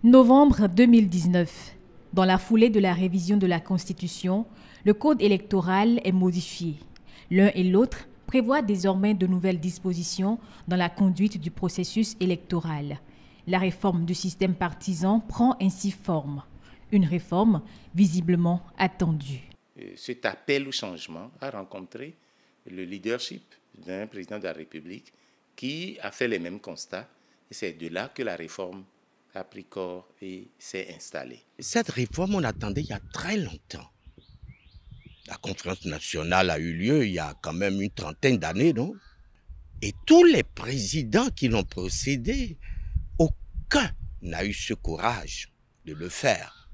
Novembre 2019. Dans la foulée de la révision de la Constitution, le code électoral est modifié. L'un et l'autre prévoient désormais de nouvelles dispositions dans la conduite du processus électoral. La réforme du système partisan prend ainsi forme. Une réforme visiblement attendue. Cet appel au changement a rencontré le leadership d'un président de la République qui a fait les mêmes constats. Et c'est de là que la réforme a pris corps et s'est installée. Cette réforme, on attendait il y a très longtemps. La conférence nationale a eu lieu il y a quand même une trentaine d'années, non? Et tous les présidents qui l'ont précédé, aucun n'a eu ce courage de le faire.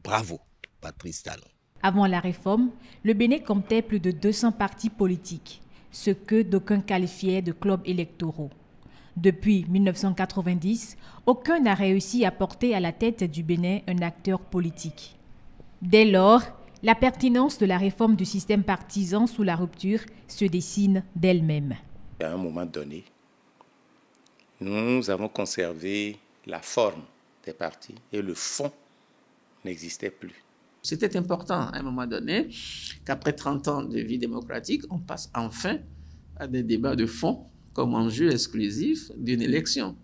Bravo, Patrice Talon. Avant la réforme, le Bénin comptait plus de 200 partis politiques, ce que d'aucuns qualifiaient de clubs électoraux. Depuis 1990, aucun n'a réussi à porter à la tête du Bénin un acteur politique. Dès lors, la pertinence de la réforme du système partisan sous la rupture se dessine d'elle-même. À un moment donné, nous avons conservé la forme des partis et le fond n'existait plus. C'était important à un moment donné qu'après 30 ans de vie démocratique, on passe enfin à des débats de fond comme enjeu exclusif d'une élection,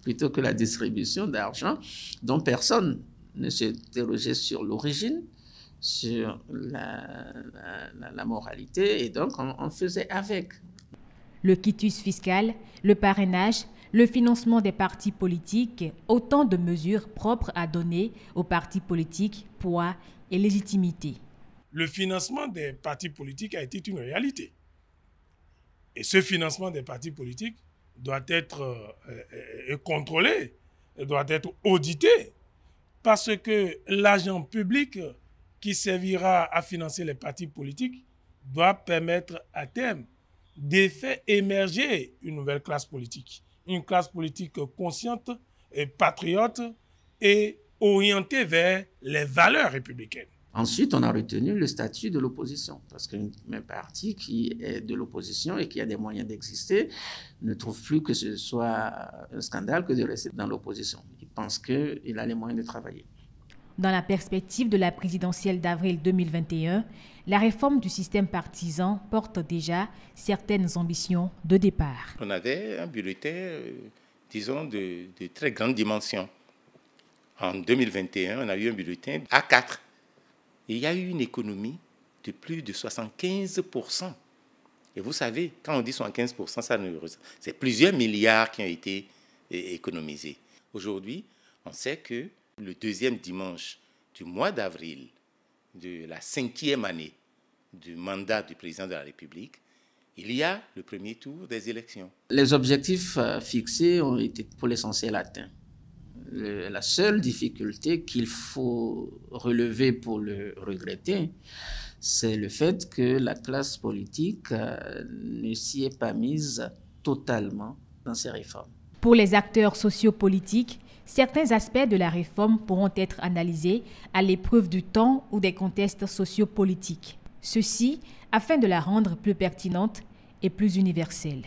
plutôt que la distribution d'argent dont personne ne s'interrogeait sur l'origine, sur la moralité, et donc on faisait avec. Le quitus fiscal, le parrainage, le financement des partis politiques, autant de mesures propres à donner aux partis politiques poids et légitimité. Le financement des partis politiques a été une réalité. Et ce financement des partis politiques doit être contrôlé, doit être audité, parce que l'argent public qui servira à financer les partis politiques doit permettre à terme de faire émerger une nouvelle classe politique consciente et patriote et orientée vers les valeurs républicaines. Ensuite, on a retenu le statut de l'opposition, parce qu'un parti qui est de l'opposition et qui a des moyens d'exister ne trouve plus que ce soit un scandale que de rester dans l'opposition. Il pense qu'il a les moyens de travailler. Dans la perspective de la présidentielle d'avril 2021, la réforme du système partisan porte déjà certaines ambitions de départ. On avait un bulletin, disons, de très grande dimension. En 2021, on a eu un bulletin A4. Et il y a eu une économie de plus de 75%. Et vous savez, quand on dit 75%, c'est plusieurs milliards qui ont été économisés. Aujourd'hui, on sait que le deuxième dimanche du mois d'avril de la 5e année du mandat du président de la République, il y a le premier tour des élections. Les objectifs fixés ont été pour l'essentiel atteints. La seule difficulté qu'il faut relever pour le regretter, c'est le fait que la classe politique ne s'y est pas mise totalement dans ces réformes. Pour les acteurs sociopolitiques, certains aspects de la réforme pourront être analysés à l'épreuve du temps ou des contextes sociopolitiques. Ceci afin de la rendre plus pertinente et plus universelle.